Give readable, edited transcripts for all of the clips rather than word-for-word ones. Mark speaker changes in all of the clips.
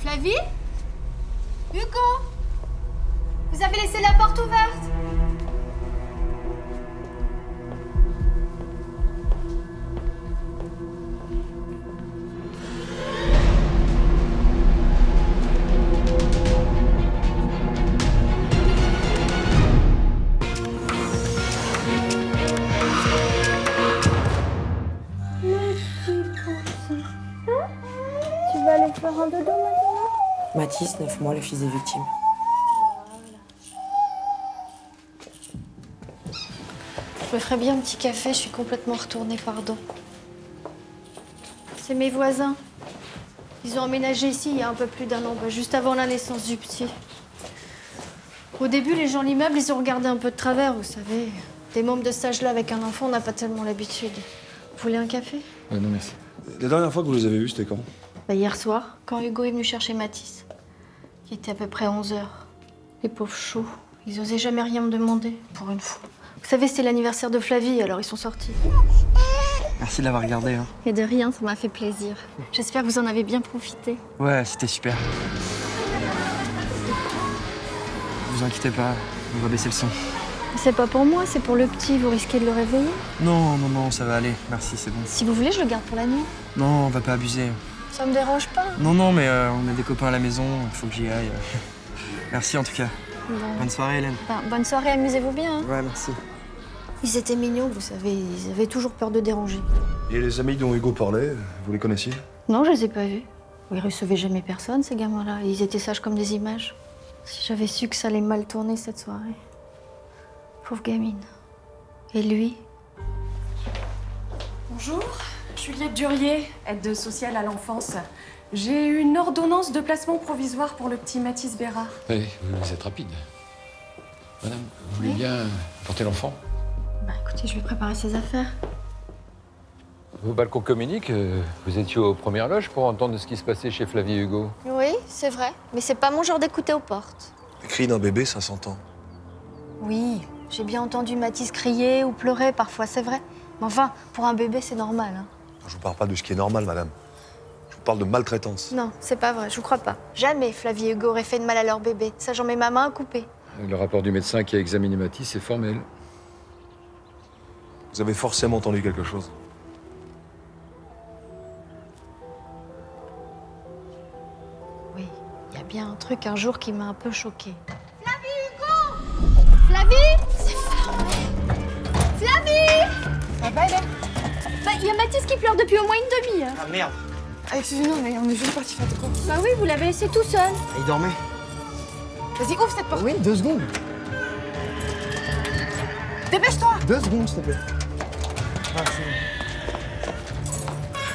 Speaker 1: Flavie? Hugo? Vous avez laissé la porte ouverte?
Speaker 2: Tu vas aller faire un dodo maintenant?
Speaker 3: Mathis, 9 mois, le fils des victimes.
Speaker 1: Je me ferais bien un petit café, je suis complètement retournée, pardon. C'est mes voisins. Ils ont emménagé ici il y a un peu plus d'1 an, juste avant la naissance du petit. Au début, les gens de l'immeuble, ils ont regardé un peu de travers, vous savez. Des membres de cet âge-là avec un enfant, on n'a pas tellement l'habitude. Vous voulez un café?
Speaker 4: Non, merci.
Speaker 5: La dernière fois que vous les avez vus, c'était quand?
Speaker 1: Hier soir, quand Hugo est venu chercher Mathis. Il était à peu près 11 h. Les pauvres choux, ils osaient jamais rien me demander, pour une fois. Vous savez, c'était l'anniversaire de Flavie, alors ils sont sortis.
Speaker 3: Merci de l'avoir regardé. Hein.
Speaker 1: Et de rien, ça m'a fait plaisir. J'espère que vous en avez bien profité.
Speaker 3: Ouais, c'était super. Vous inquiétez pas, on va baisser le son.
Speaker 1: C'est pas pour moi, c'est pour le petit. Vous risquez de le réveiller.
Speaker 3: Non, ça va aller. Merci, c'est bon.
Speaker 1: Si vous voulez, je le garde pour la nuit.
Speaker 3: Non, on va pas abuser.
Speaker 1: Ça me dérange pas.
Speaker 3: Non, mais on a des copains à la maison, il faut que j'y aille. Merci en tout cas.
Speaker 1: Bon.
Speaker 3: Bonne soirée, Hélène.
Speaker 1: Bonne soirée, amusez-vous bien. Hein.
Speaker 3: Ouais, merci.
Speaker 1: Ils étaient mignons, vous savez. Ils avaient toujours peur de déranger.
Speaker 5: Et les amis dont Hugo parlait, vous les connaissiez?
Speaker 1: Non, je les ai pas vus. Ils recevaient jamais personne, ces gamins-là. Ils étaient sages comme des images. Si j'avais su que ça allait mal tourner cette soirée. Pauvre gamine. Et lui?
Speaker 6: Bonjour, Juliette Durier, aide sociale à l'enfance. J'ai une ordonnance de placement provisoire pour le petit Mathis Bérard.
Speaker 4: Oui, vous êtes rapide. Madame, vous voulez bien porter l'enfant?
Speaker 1: Bah écoutez, je vais préparer ses affaires.
Speaker 4: Vos balcons communiquent. Vous étiez aux premières loges pour entendre ce qui se passait chez Flavie et Hugo.
Speaker 1: Oui, c'est vrai. Mais c'est pas mon genre d'écouter aux portes.
Speaker 5: Les cris d'un bébé, ça s'entend.
Speaker 1: Oui, j'ai bien entendu Mathis crier ou pleurer parfois, c'est vrai. Mais enfin, pour un bébé, c'est normal. Hein.
Speaker 5: Je vous parle pas de ce qui est normal, madame. Je vous parle de maltraitance.
Speaker 1: Non, c'est pas vrai, je vous crois pas. Jamais Flavie et Hugo auraient fait de mal à leur bébé. Ça, j'en mets ma main à couper.
Speaker 4: Le rapport du médecin qui a examiné Mathis est formel.
Speaker 5: Vous avez forcément entendu quelque chose.
Speaker 1: Oui, il y a bien un truc un jour qui m'a un peu choquée. Flavie, Hugo! Flavie! C'est fermé. Flavie!
Speaker 2: Ça va, Hélène?
Speaker 1: Bah, il y a Mathis qui pleure depuis au moins une demi-heure.
Speaker 3: Ah merde.
Speaker 2: Ah, excusez-nous, mais on est juste parti faire des courses.
Speaker 1: Bah oui, vous l'avez laissé tout seul.
Speaker 3: Il dormait.
Speaker 2: Vas-y, ouvre cette porte.
Speaker 7: Oui, 2 secondes.
Speaker 2: Dépêche-toi.
Speaker 7: 2 secondes, s'il te plaît.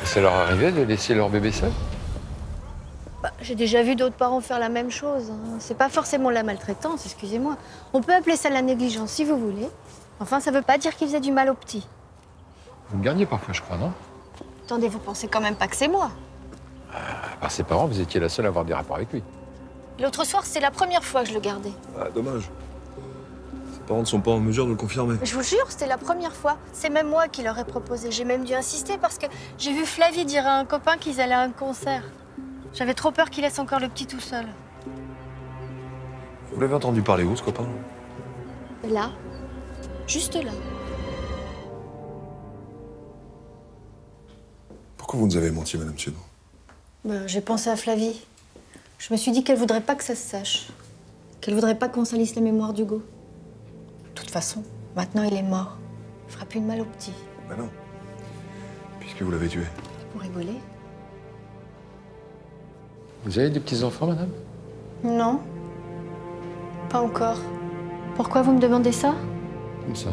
Speaker 4: Ça leur arrivait de laisser leur bébé seul?
Speaker 1: Bah, j'ai déjà vu d'autres parents faire la même chose. Hein. C'est pas forcément la maltraitance, excusez-moi. On peut appeler ça la négligence si vous voulez. Enfin, ça veut pas dire qu'il faisait du mal au petit.
Speaker 4: Vous me gardiez parfois, je crois, non?
Speaker 1: Attendez, vous pensez quand même pas que c'est moi.
Speaker 4: Par ses parents, vous étiez la seule à avoir des rapports avec lui.
Speaker 1: L'autre soir, c'est la première fois que je le gardais.
Speaker 5: Ah, dommage. Ses parents ne sont pas en mesure de le confirmer.
Speaker 1: Je vous jure, c'était la première fois. C'est même moi qui leur ai proposé. J'ai même dû insister parce que j'ai vu Flavie dire à un copain qu'ils allaient à un concert. J'avais trop peur qu'il laisse encore le petit tout seul.
Speaker 5: Vous l'avez entendu parler où, ce copain?
Speaker 1: Là, juste là.
Speaker 5: Pourquoi vous nous avez menti, madame Sud?
Speaker 1: J'ai pensé à Flavie. Je me suis dit qu'elle voudrait pas que ça se sache. Qu'elle voudrait pas qu'on salisse la mémoire d'Hugo. De toute façon, maintenant il est mort. Il fera plus de mal au petit.
Speaker 5: Ben non. Puisque vous l'avez tué.
Speaker 1: Vous rigolez?
Speaker 4: Vous avez des petits-enfants, madame?
Speaker 1: Non. Pas encore. Pourquoi vous me demandez ça?
Speaker 4: Comme ça.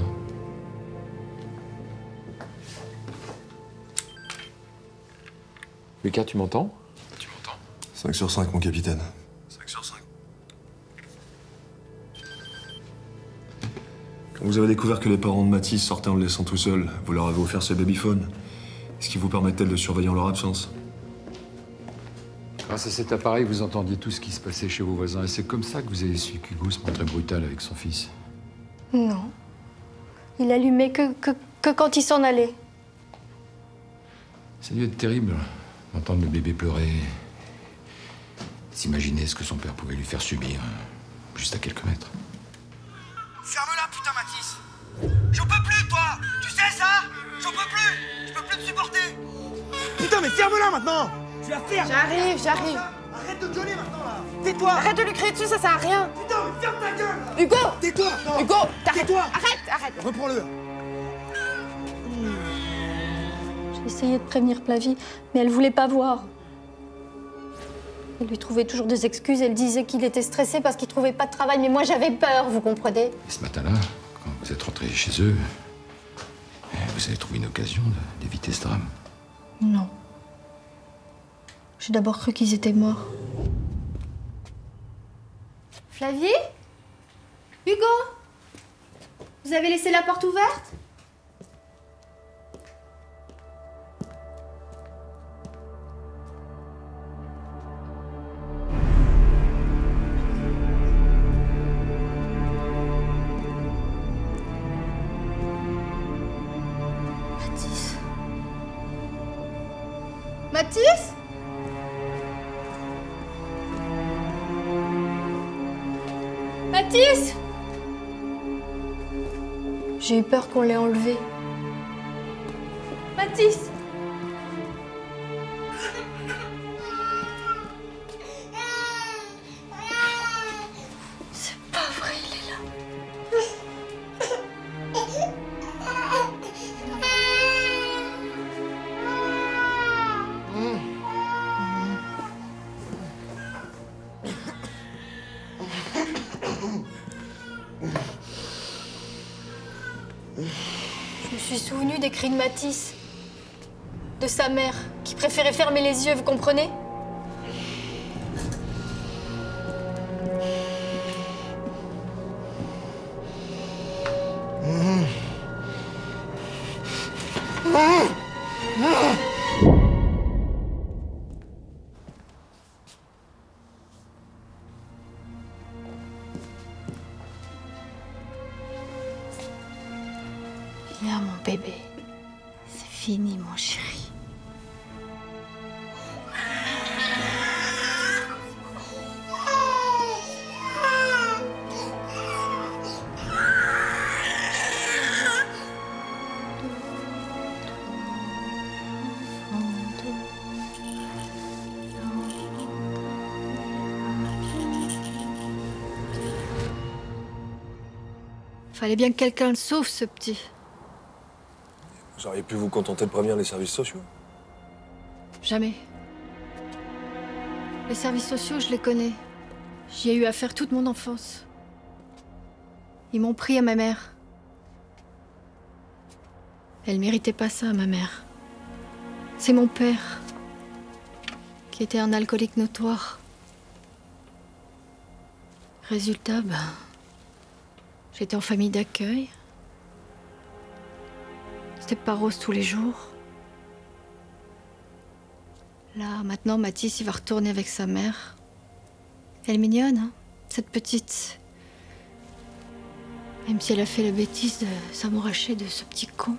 Speaker 4: Lucas, tu m'entends?
Speaker 5: 5 sur 5, mon capitaine. 5 sur 5. Quand vous avez découvert que les parents de Mathis sortaient en le laissant tout seul, vous leur avez offert ce babyphone. Ce qui vous permettait-elle de surveiller en leur absence.
Speaker 4: Grâce à cet appareil, vous entendiez tout ce qui se passait chez vos voisins. Et c'est comme ça que vous avez su qu'Hugo se montrait brutal avec son fils.
Speaker 1: Non. Il allumait que quand il s'en allait.
Speaker 4: Ça a dû être terrible d'entendre le bébé pleurer.
Speaker 7: s'imaginer ce que son père pouvait lui faire subir, juste à quelques mètres.
Speaker 8: Ferme-la, putain, Mathis! J'en peux plus, toi! Tu sais ça? J'en peux plus! Je peux plus te supporter! Putain, mais ferme-la maintenant! Tu la fermes!
Speaker 6: J'arrive.
Speaker 8: Arrête de gueuler maintenant, là! Tais-toi!
Speaker 6: Arrête de lui crier dessus, ça sert à rien.
Speaker 8: Putain, mais ferme ta gueule! Là.
Speaker 6: Hugo!
Speaker 8: Tais-toi! Non.
Speaker 6: Hugo, t'arrêtes!
Speaker 8: Tais-toi!
Speaker 6: Arrête!
Speaker 8: Reprends-le!
Speaker 1: J'ai essayé de prévenir Flavie, mais elle voulait pas voir. Elle lui trouvait toujours des excuses. Elle disait qu'il était stressé parce qu'il trouvait pas de travail. Mais moi, j'avais peur, vous comprenez?
Speaker 7: Et ce matin-là, quand vous êtes rentré chez eux, vous avez trouvé une occasion d'éviter ce drame.
Speaker 1: Non. J'ai d'abord cru qu'ils étaient morts. Flavie? Hugo? Vous avez laissé la porte ouverte? Mathis? Mathis? J'ai eu peur qu'on l'ait enlevé. Mathis? C'est pas vrai, il est là. Je me suis souvenue des cris de Mathis, de sa mère, qui préférait fermer les yeux, vous comprenez? Viens, mon bébé. C'est fini, mon chéri. Fallait bien que quelqu'un le sauve, ce petit.
Speaker 5: Vous auriez pu vous contenter de prévenir les services sociaux.
Speaker 1: Jamais. Les services sociaux, je les connais. J'y ai eu affaire toute mon enfance. Ils m'ont pris à ma mère. Elle méritait pas ça, ma mère. C'est mon père, qui était un alcoolique notoire. Résultat, j'étais en famille d'accueil. C'était pas rose tous les jours. Là, maintenant, Mathis, il va retourner avec sa mère. Elle est mignonne, hein, cette petite. Même si elle a fait la bêtise de s'amouracher de ce petit con.